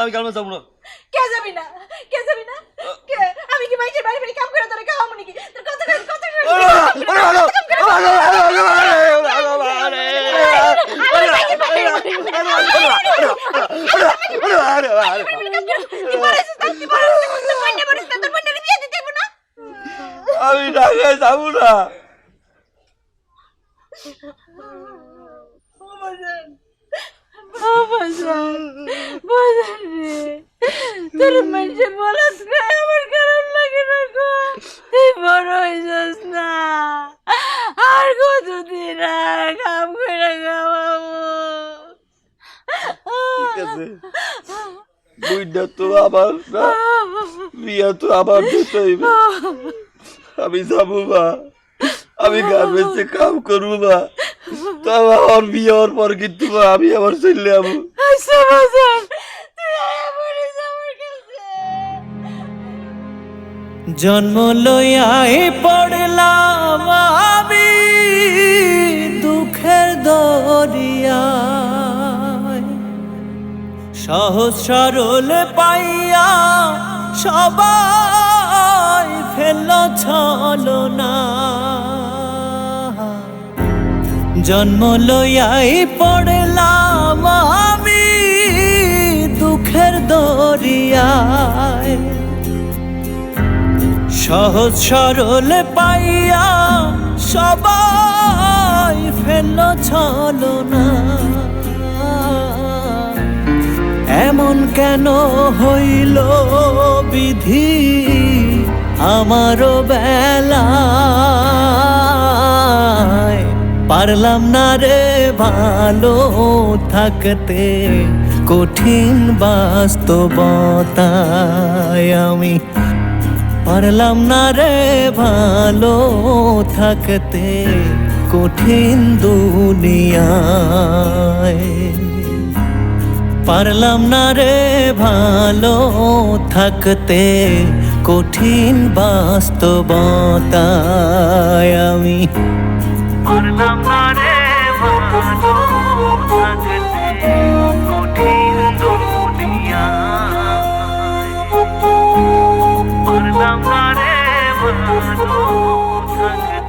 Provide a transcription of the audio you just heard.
আমি কালমে যাবো না। কে যাবি না? কে যাবি না? কে? আমি কি মাইকের বাড়ি বাড়ি কাম করে তোরে খাওয়াবো নাকি? তোর কথা কই কথা কই। আমি ঢাকায় যাবো না। তোর মানুষে বলাস খায় আমার খারাপ লাগে না গো। তুই বড় হইছস না, আর কতদিন আর কাম করে খাওয়াবো? ঠিক আছে, বুইড়া তো আমার না, বিয়া তো আমার দিতে হইবে। আমি যাবো মা, আমি গার্মেন্টসে কাম করবো মা। তবে আমার বিয়ে হওয়ার পর কিন্তু মা আমি আবার চলে যাবো। আচ্ছা বাজান, তুই আয়া বলিস আমার কাছে। জন্ম লইয়াই পড়লাম আমি দুঃখের দরিয়ায়, সহজ সরল পাইয়া সবাই ফেলল ছলনা। জন্ম লইয়াই পড়লাম আমি দুঃখের দরিয়ায়, সহজ সরল পাইয়া সবাই ফেলল ছলনা। এমন কেন হইল বিধি আমারও বেলায়, পারলাম না রে ভালো থাকতে কঠিন বাস্তবতায়। আমি পারলাম না রে ভালো থাকতে কঠিন দুনিয়ায়, পারলাম না রে ভালো থাকতে কঠিন বাস্তবতায়। আমি পারলাম না রে ভালো থাকতে কঠিন দুনিয়ায়, পারলাম না রে ভালো থাকতে।